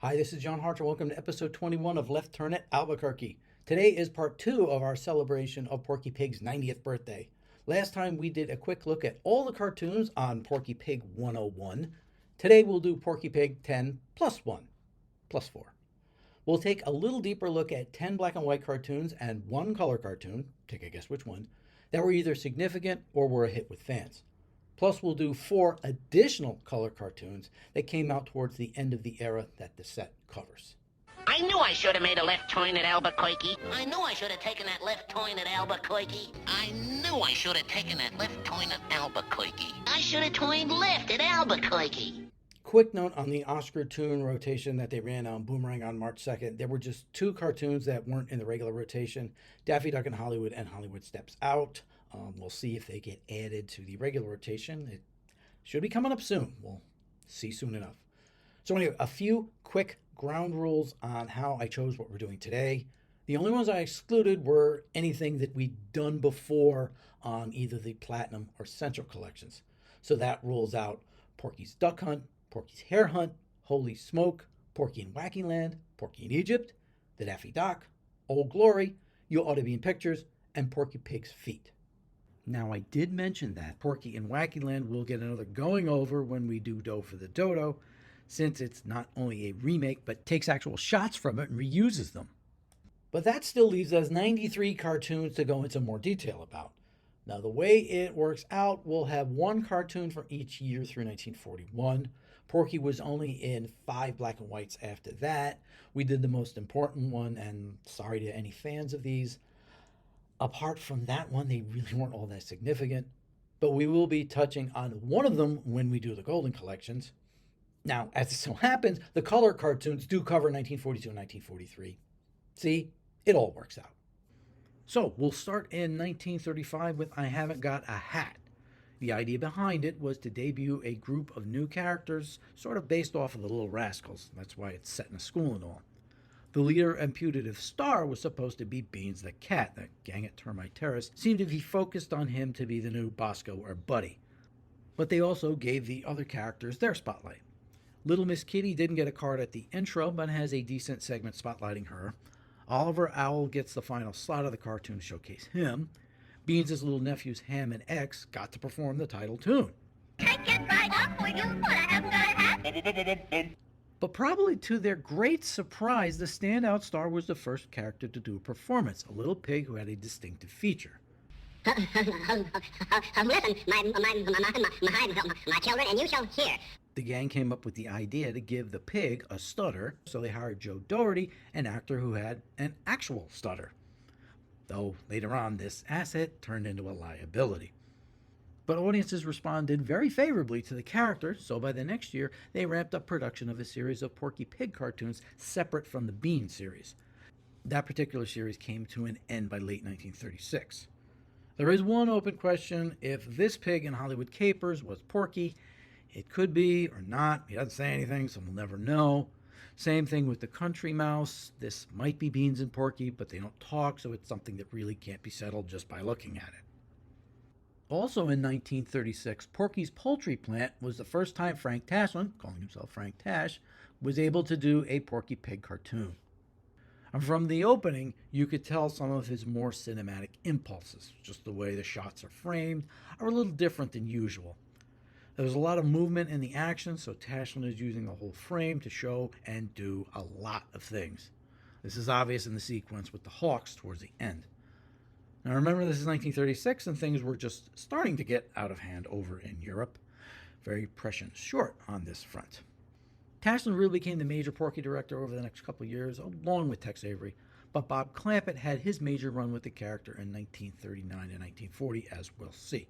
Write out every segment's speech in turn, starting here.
Hi, this is John Harcher. Welcome to episode 21 of Left Turn at Albuquerque. Today is part 2 of our celebration of Porky Pig's 90th birthday. Last time we did a quick look at all the cartoons on Porky Pig 101. Today we'll do Porky Pig 10 plus 1 plus 4. We'll take a little deeper look at 10 black and white cartoons and 1 color cartoon, take a guess which one, that were either significant or were a hit with fans. Plus, we'll do 4 additional color cartoons that came out towards the end of the era that the set covers. I knew I should have made a left turn at Albuquerque. I knew I should have taken that left turn at Albuquerque. I knew I should have taken that left turn at Albuquerque. I should have turned left at Albuquerque. Quick note on the Oscar tune rotation that they ran on Boomerang on March 2nd. There were just 2 cartoons that weren't in the regular rotation, Daffy Duck in Hollywood and Hollywood Steps Out. We'll see if they get added to the regular rotation. It should be coming up soon. We'll see soon enough. So anyway, a few quick ground rules on how I chose what we're doing today. The only ones I excluded were anything that we'd done before on either the Platinum or Central collections. So that rules out Porky's Duck Hunt, Porky's Hare Hunt, Holy Smoke, Porky in Wacky Land, Porky in Egypt, The Daffy Doc, Old Glory, You Ought to Be in Pictures, and Porky Pig's Feet. Now, I did mention that Porky in Wacky Land will get another going over when we do Doe for the Dodo, since it's not only a remake, but takes actual shots from it and reuses them. But that still leaves us 93 cartoons to go into more detail about. Now, the way it works out, we'll have 1 cartoon for each year through 1941. Porky was only in 5 black and whites after that. We did the most important one, and sorry to any fans of these. Apart from that one, they really weren't all that significant, but we will be touching on one of them when we do the Golden Collections. Now, as it so happens, the color cartoons do cover 1942 and 1943. See, it all works out. So, we'll start in 1935 with I Haven't Got a Hat. The idea behind it was to debut a group of new characters, sort of based off of the Little Rascals. That's why it's set in a school and all. The leader and putative star was supposed to be Beans the Cat. The gang at Termite Terrace seemed to be focused on him to be the new Bosco or Buddy. But they also gave the other characters their spotlight. Little Miss Kitty didn't get a card at the intro, but has a decent segment spotlighting her. Oliver Owl gets the final slot of the cartoon to showcase him. Beans' little nephews Ham and X got to perform the title tune. Take it right up for you, but I haven't got a hat. But probably to their great surprise, the standout star was the first character to do a performance, a little pig who had a distinctive feature. Listen, my children, and you shall hear. The gang came up with the idea to give the pig a stutter, so they hired Joe Doherty, an actor who had an actual stutter. Though later on, this asset turned into a liability. But audiences responded very favorably to the character, so by the next year, they ramped up production of a series of Porky Pig cartoons separate from the Bean series. That particular series came to an end by late 1936. There is one open question: if this pig in Hollywood Capers was Porky. It could be or not. He doesn't say anything, so we'll never know. Same thing with the Country Mouse. This might be Beans and Porky, but they don't talk, so it's something that really can't be settled just by looking at it. Also in 1936, Porky's Poultry Plant was the first time Frank Tashlin, calling himself Frank Tash, was able to do a Porky Pig cartoon. And from the opening, you could tell some of his more cinematic impulses. Just the way the shots are framed are a little different than usual. There was a lot of movement in the action, so Tashlin is using the whole frame to show and do a lot of things. This is obvious in the sequence with the hawks towards the end. Now remember, this is 1936 and things were just starting to get out of hand over in Europe. Very prescient short on this front. Tashlin really became the major Porky director over the next couple of years, along with Tex Avery, but Bob Clampett had his major run with the character in 1939 and 1940, as we'll see.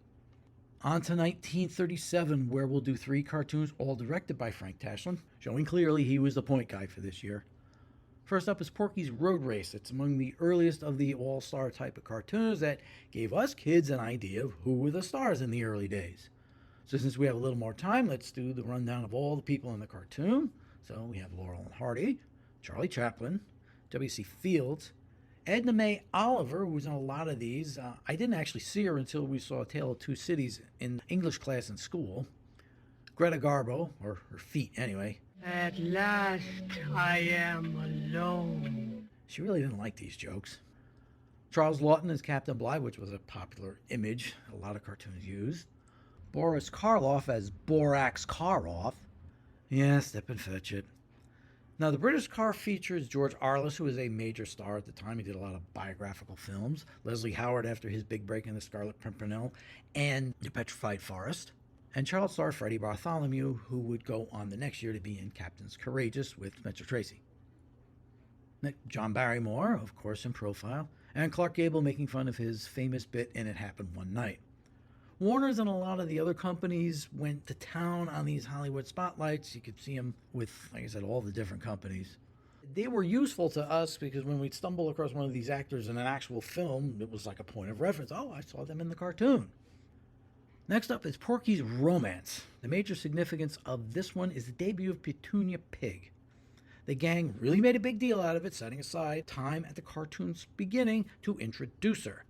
On to 1937, where we'll do 3 cartoons, all directed by Frank Tashlin, showing clearly he was the point guy for this year. First up is Porky's Road Race. It's among the earliest of the all-star type of cartoons that gave us kids an idea of who were the stars in the early days. So since we have a little more time, let's do the rundown of all the people in the cartoon. So we have Laurel and Hardy, Charlie Chaplin, W.C. Fields, Edna Mae Oliver, who was in a lot of these. I didn't actually see her until we saw A Tale of Two Cities in English class in school. Greta Garbo, or her feet anyway. At last, I am alone. She really didn't like these jokes. Charles Lawton as Captain Bligh, which was a popular image a lot of cartoons used. Boris Karloff as Borax Karloff. Yeah, step and fetch it. Now, the British car features George Arliss, who was a major star at the time. He did a lot of biographical films. Leslie Howard after his big break in The Scarlet Pimpernel and The Petrified Forest. And child star Freddie Bartholomew, who would go on the next year to be in Captain's Courageous with Spencer Tracy. John Barrymore, of course, in Profile, and Clark Gable making fun of his famous bit in It Happened One Night. Warner's and a lot of the other companies went to town on these Hollywood spotlights. You could see them with, like I said, all the different companies. They were useful to us because when we'd stumble across one of these actors in an actual film, it was like a point of reference. Oh, I saw them in the cartoon. Next up is Porky's Romance. The major significance of this one is the debut of Petunia Pig. The gang really made a big deal out of it, setting aside time at the cartoon's beginning to introduce her.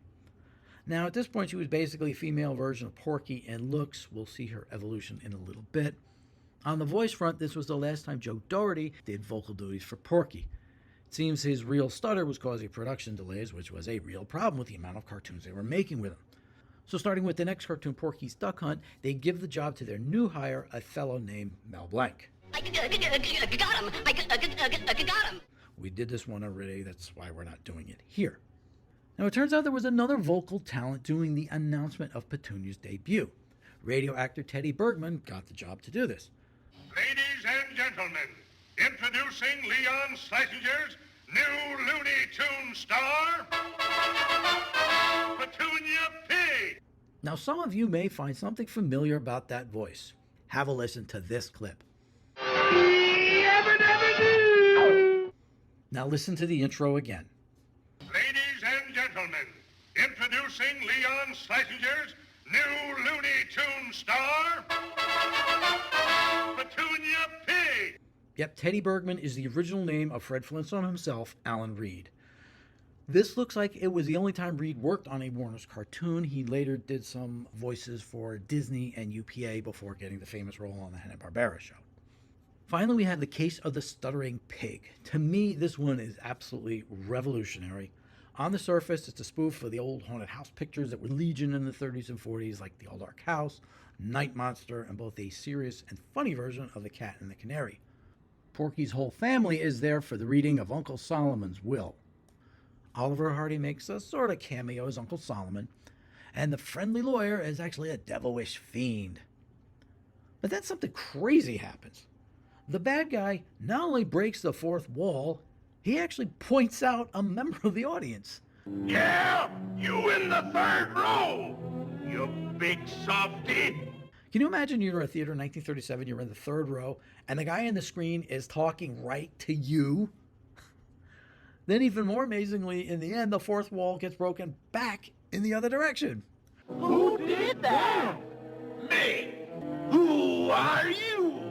Now, at this point, she was basically a female version of Porky in looks. We'll see her evolution in a little bit. On the voice front, this was the last time Joe Doherty did vocal duties for Porky. It seems his real stutter was causing production delays, which was a real problem with the amount of cartoons they were making with him. So starting with the next cartoon, Porky's Duck Hunt, they give the job to their new hire, a fellow named Mel Blanc. I got him. I got him. We did this one already, that's why we're not doing it here. Now it turns out there was another vocal talent doing the announcement of Petunia's debut. Radio actor Teddy Bergman got the job to do this. Ladies and gentlemen, introducing Leon Schlesinger's new Looney Tune star, Petunia Pig. Now some of you may find something familiar about that voice. Have a listen to this clip. Now listen to the intro again. Ladies and gentlemen, introducing Leon Schlesinger's new Looney Tune star, Petunia Pig. Yep, Teddy Bergman is the original name of Fred Flintstone himself, Alan Reed. This looks like it was the only time Reed worked on a Warner's cartoon. He later did some voices for Disney and UPA before getting the famous role on the Hanna-Barbera show. Finally, we have The Case of the Stuttering Pig. To me, this one is absolutely revolutionary. On the surface, it's a spoof of the old haunted house pictures that were legion in the 30s and 40s, like The Old Dark House, Night Monster, and both a serious and funny version of The Cat and the Canary. Porky's whole family is there for the reading of Uncle Solomon's will. Oliver Hardy makes a sort of cameo as Uncle Solomon, and the friendly lawyer is actually a devilish fiend. But then something crazy happens. The bad guy not only breaks the fourth wall, he actually points out a member of the audience. Yeah, you in the third row, you big softy. Can you imagine you're at a theater in 1937, you're in the third row, and the guy on the screen is talking right to you? Then even more amazingly, in the end, the fourth wall gets broken back in the other direction. Who did that? Me. Who are you?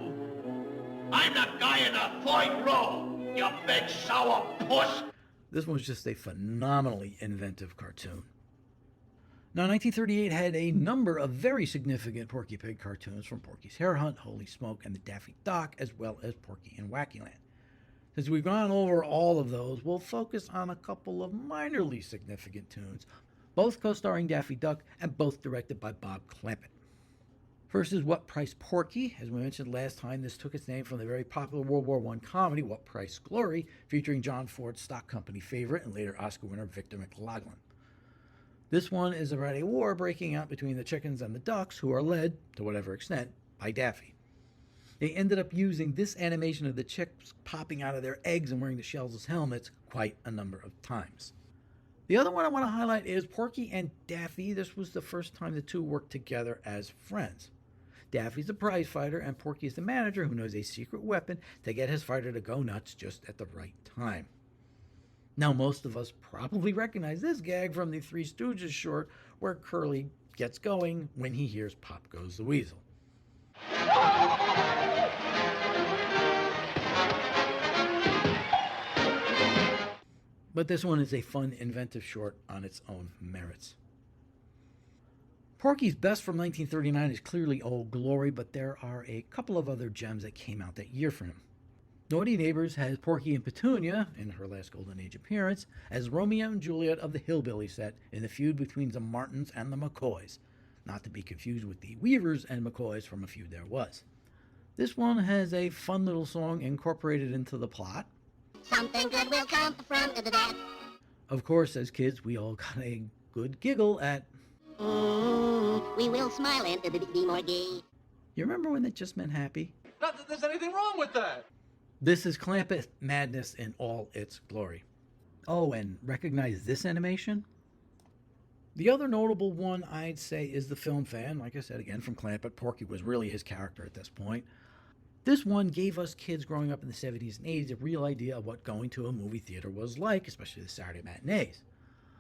I'm the guy in the third row, you big sour puss. This was just a phenomenally inventive cartoon. Now, 1938 had a number of very significant Porky Pig cartoons, from Porky's Hare Hunt, Holy Smoke, and the Daffy Duck, as well as Porky in Wackyland. Since we've gone over all of those, we'll focus on a couple of minorly significant tunes, both co-starring Daffy Duck and both directed by Bob Clampett. First is What Price Porky. As we mentioned last time, this took its name from the very popular World War I comedy What Price Glory, featuring John Ford's stock company favorite and later Oscar winner Victor McLaglen. This one is about a war breaking out between the chickens and the ducks, who are led, to whatever extent, by Daffy. They ended up using this animation of the chicks popping out of their eggs and wearing the shells as helmets quite a number of times. The other one I want to highlight is Porky and Daffy. This was the first time the two worked together as friends. Daffy's a prize fighter, and Porky is the manager who knows a secret weapon to get his fighter to go nuts just at the right time. Now, most of us probably recognize this gag from the Three Stooges short, where Curly gets going when he hears Pop Goes the Weasel. But this one is a fun, inventive short on its own merits. Porky's best from 1939 is clearly Old Glory, but there are a couple of other gems that came out that year for him. Naughty Neighbors has Porky and Petunia, in her last Golden Age appearance, as Romeo and Juliet of the Hillbilly set in the feud between the Martins and the McCoys, not to be confused with the Weavers and McCoys from A Feud There Was. This one has a fun little song incorporated into the plot. Something good will come from that. Of course, as kids, we all got a good giggle at, We will smile and be more gay. you remember when it just meant happy? Not that there's anything wrong with that. This is Clampett madness in all its glory. Oh, and recognize this animation? The other notable one I'd say is the film fan. Like I said again, from Clampett, Porky was really his character at this point. This one gave us kids growing up in the 70s and 80s a real idea of what going to a movie theater was like, especially the Saturday matinees.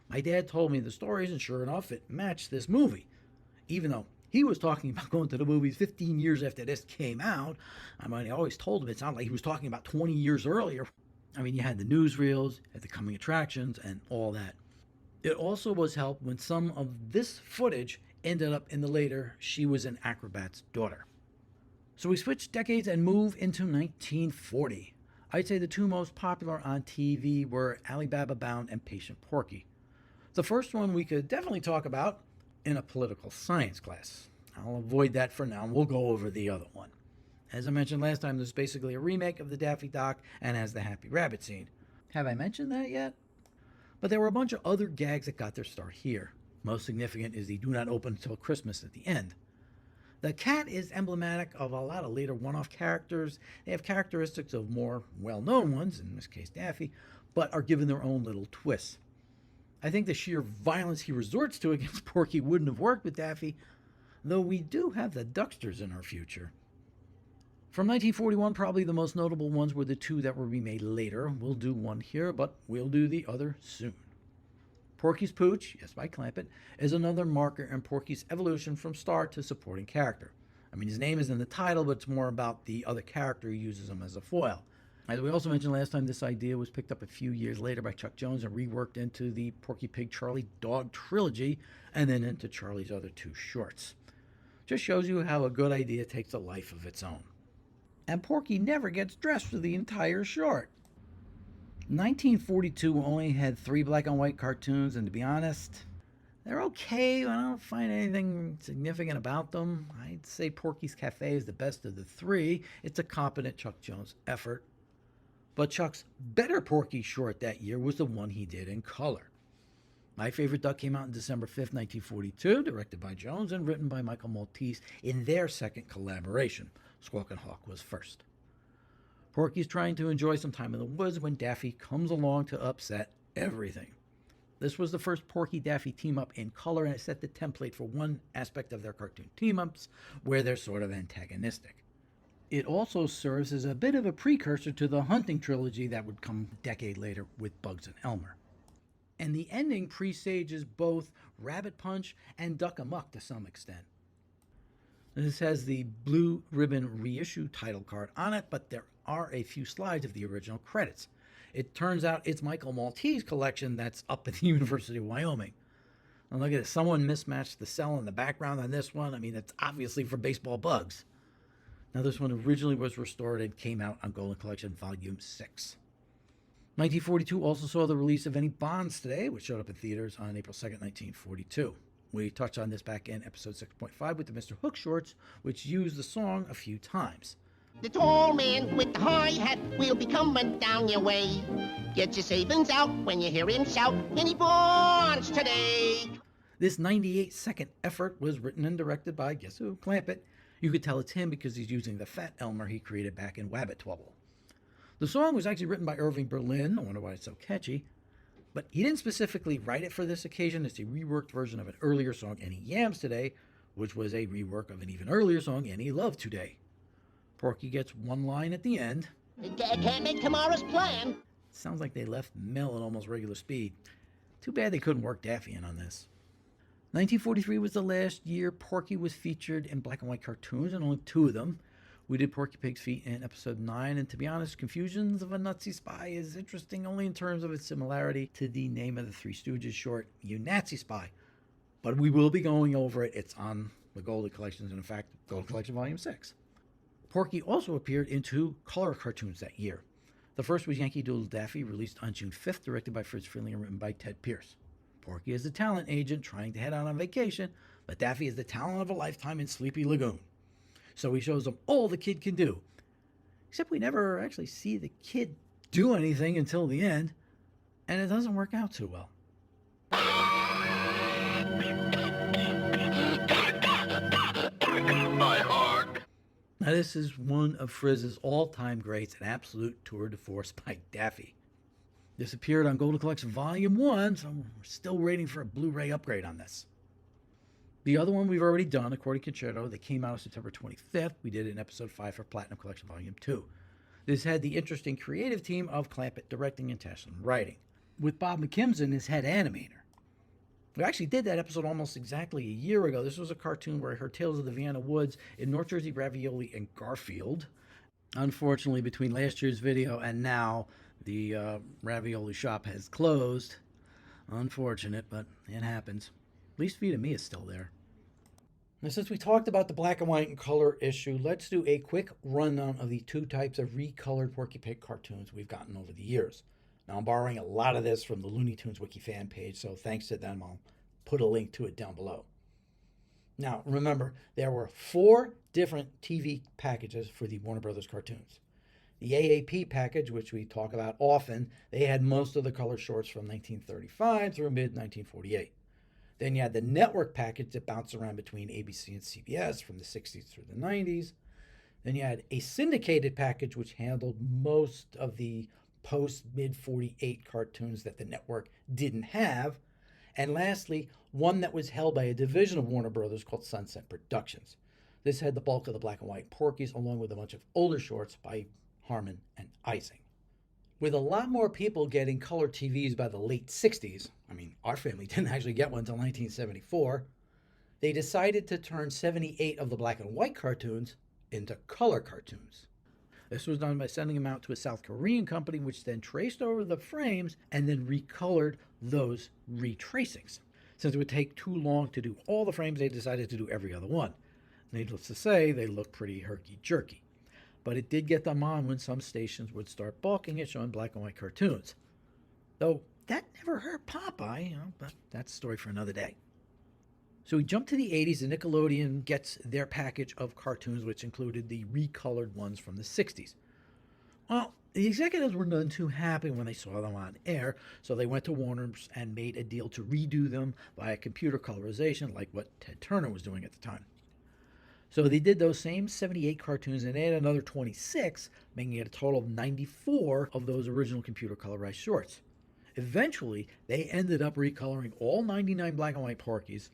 My dad told me the stories, and sure enough, it matched this movie. Even though he was talking about going to the movies 15 years after this came out, I always told him it sounded like he was talking about 20 years earlier. You had the newsreels, had the coming attractions, and all that. It also was helped when some of this footage ended up in the later She Was an Acrobat's Daughter. So we switch decades and move into 1940. I'd say the two most popular on TV were Alibaba Bound and Patient Porky. The first one we could definitely talk about in a political science class. I'll avoid that for now, and we'll go over the other one. As I mentioned last time, this is basically a remake of the Daffy Doc and has the Happy Rabbit scene. Have I mentioned that yet? But there were a bunch of other gags that got their start here. Most significant is the do not open until Christmas at the end. The cat is emblematic of a lot of later one-off characters. They have characteristics of more well-known ones, in this case Daffy, but are given their own little twists. I think the sheer violence he resorts to against Porky wouldn't have worked with Daffy, though we do have the Ducksters in our future. From 1941, probably the most notable ones were the two that were remade later. We'll do one here, but we'll do the other soon. Porky's Pooch, yes, by Clampett, is another marker in Porky's evolution from star to supporting character. His name is in the title, but it's more about the other character who uses him as a foil. As we also mentioned last time, this idea was picked up a few years later by Chuck Jones and reworked into the Porky Pig Charlie Dog trilogy, and then into Charlie's other two shorts. Just shows you how a good idea takes a life of its own. And Porky never gets dressed for the entire short. 1942 only had 3 black and white cartoons, and to be honest, they're okay. I don't find anything significant about them. I'd say Porky's Cafe is the best of the 3. It's a competent Chuck Jones effort. But Chuck's better Porky short that year was the one he did in color. My Favorite Duck came out on December 5th, 1942, directed by Jones and written by Michael Maltese in their second collaboration. Squawk and Hawk was first. Porky's trying to enjoy some time in the woods when Daffy comes along to upset everything. This was the first Porky Daffy team-up in color, and it set the template for one aspect of their cartoon team-ups, where they're sort of antagonistic. It also serves as a bit of a precursor to the Hunting trilogy that would come a decade later with Bugs and Elmer. And the ending presages both Rabbit Punch and Duck Amuck to some extent. This has the blue ribbon reissue title card on it, but there are a few slides of the original credits. It turns out it's Michael Maltese collection that's up at the University of Wyoming. And look at this, someone mismatched the cell in the background on this one. It's obviously for baseball bugs. Now this one originally was restored and came out on Golden Collection Volume 6. 1942 also saw the release of Any Bonds Today, which showed up in theaters on April 2nd, 1942. We touched on this back in episode 6.5 with the Mr. Hook shorts, which used the song a few times. The tall man with the high hat will be coming down your way. Get your savings out when you hear him shout, Any bonds today? This 98-second effort was written and directed by, guess who, Clampett. You could tell it's him because he's using the fat Elmer he created back in Wabbit Twubble. The song was actually written by Irving Berlin. I wonder why it's so catchy. But he didn't specifically write it for this occasion. It's a reworked version of an earlier song, Any Yams Today, which was a rework of an even earlier song, Any Love Today. Porky gets one line at the end. Can't make tomorrow's plan. It sounds like they left Mel at almost regular speed. Too bad they couldn't work Daffy in on this. 1943 was the last year Porky was featured in black and white cartoons, and only 2 of them. We did Porky Pig's Feet in episode 9, and to be honest, Confusions of a Nazi Spy is interesting only in terms of its similarity to the name of the Three Stooges short, You Nazi Spy. But we will be going over it. It's on the Golden Collections, and in fact, Golden Collection Volume 6. Porky also appeared in 2 color cartoons that year. The first was Yankee Doodle Daffy, released on June 5th, directed by Fritz Finley and written by Ted Pierce. Porky is the talent agent trying to head out on vacation, but Daffy is the talent of a lifetime in Sleepy Lagoon. So he shows them all the kid can do. Except we never actually see the kid do anything until the end, and it doesn't work out too well. My heart. Now this is one of Frizz's all-time greats, an absolute tour de force by Daffy. This appeared on Golden Collection Volume 1, so we're still waiting for a Blu-ray upgrade on this. The other one we've already done, a Corny Concerto, that came out on September 25th. We did it in Episode 5 for Platinum Collection Volume 2. This had the interesting creative team of Clampett directing and Tashlin writing, with Bob McKimson as head animator. We actually did that episode almost exactly a year ago. This was a cartoon where I heard tales of the Vienna Woods in North Jersey Ravioli and Garfield. Unfortunately, between last year's video and now, the ravioli shop has closed. Unfortunate, but it happens. At least Vita Me is still there. Now, since we talked about the black and white and color issue, let's do a quick rundown of the 2 types of recolored Porky Pig cartoons we've gotten over the years. Now, I'm borrowing a lot of this from the Looney Tunes Wiki fan page, so thanks to them, I'll put a link to it down below. Now, remember, there were 4 different TV packages for the Warner Brothers cartoons. The AAP package, which we talk about often, they had most of the color shorts from 1935 through mid-1948. Then you had the network package that bounced around between ABC and CBS from the 60s through the 90s. Then you had a syndicated package, which handled most of the post-mid-48 cartoons that the network didn't have. And lastly, one that was held by a division of Warner Brothers called Sunset Productions. This had the bulk of the black and white Porkies, along with a bunch of older shorts by Harmon and Ising. With a lot more people getting color TVs by the late 60s, I mean, our family didn't actually get one until 1974, they decided to turn 78 of the black and white cartoons into color cartoons. This was done by sending them out to a South Korean company, which then traced over the frames and then recolored those retracings. Since it would take too long to do all the frames, they decided to do every other one. Needless to say, they look pretty herky-jerky. But it did get them on when some stations would start balking at showing black and white cartoons. Though that never hurt Popeye, but that's a story for another day. So we jump to the 80s, and Nickelodeon gets their package of cartoons, which included the recolored ones from the 60s. Well, the executives were none too happy when they saw them on air, so they went to Warner's and made a deal to redo them via computer colorization, like what Ted Turner was doing at the time. So they did those same 78 cartoons and added another 26, making it a total of 94 of those original computer colorized shorts. Eventually, they ended up recoloring all 99 black and white Porkies,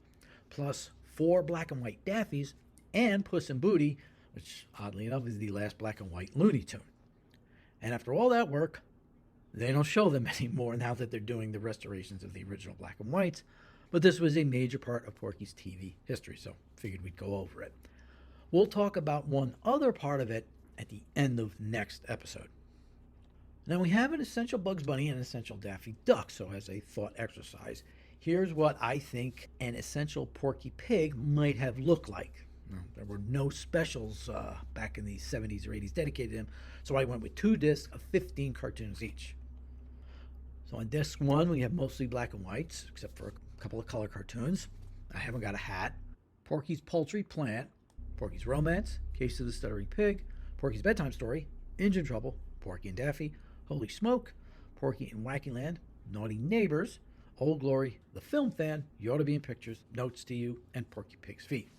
plus 4 black and white Daffys, and Puss in Booty, which oddly enough is the last black and white Looney Tune. And after all that work, they don't show them anymore now that they're doing the restorations of the original black and whites, but this was a major part of Porky's TV history, so figured we'd go over it. We'll talk about one other part of it at the end of next episode. Now we have an essential Bugs Bunny and an essential Daffy Duck, so as a thought exercise, here's what I think an essential Porky Pig might have looked like. There were no specials back in the 70s or 80s dedicated to him, so I went with 2 discs of 15 cartoons each. So on disc 1, we have mostly black and whites, except for a couple of color cartoons. I haven't got a hat. Porky's Poultry Plant, Porky's Romance, Case of the Stuttering Pig, Porky's Bedtime Story, Engine Trouble, Porky and Daffy, Holy Smoke, Porky in Wacky Land, Naughty Neighbors, Old Glory, The Film Fan, You Ought to Be in Pictures, Notes to You, and Porky Pig's Feet.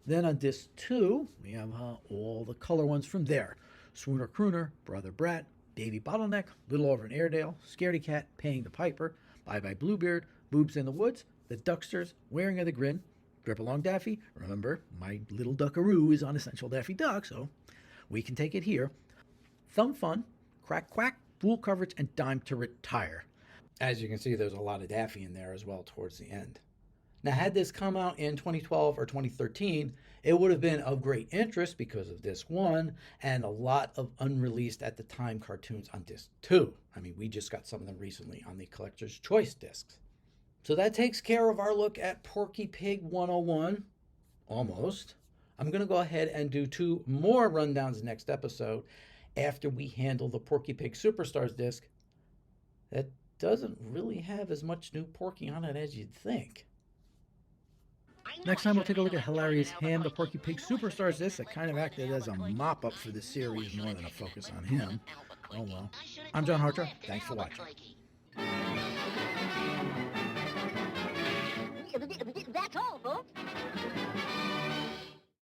Then on disc 2, we have all the color ones from there. Swooner Crooner, Brother Brat, Davy Bottleneck, Little Over in Airedale, Scaredy Cat, Paying the Piper, Bye Bye Bluebeard, Boobs in the Woods, The Ducksters, Wearing of the Grin, Grip Along Daffy. Remember, my little duckaroo is on Essential Daffy Duck, so we can take it here. Thumb Fun, Crack Quack, Fool Coverage, and Dime to Retire. As you can see, there's a lot of Daffy in there as well towards the end. Now, had this come out in 2012 or 2013, it would have been of great interest because of disc 1 and a lot of unreleased at the time cartoons on disc 2. I mean, we just got some of them recently on the Collector's Choice discs. So that takes care of our look at Porky Pig 101, almost. I'm going to go ahead and do 2 more rundowns next episode after we handle the Porky Pig Superstars disc that doesn't really have as much new Porky on it as you'd think. Next time we'll take a look at Hilarious Ham, the Porky Pig Superstars disc that kind of acted as a mop-up for the series more than a focus on him. Oh well. I'm John Hartra. Thanks for watching.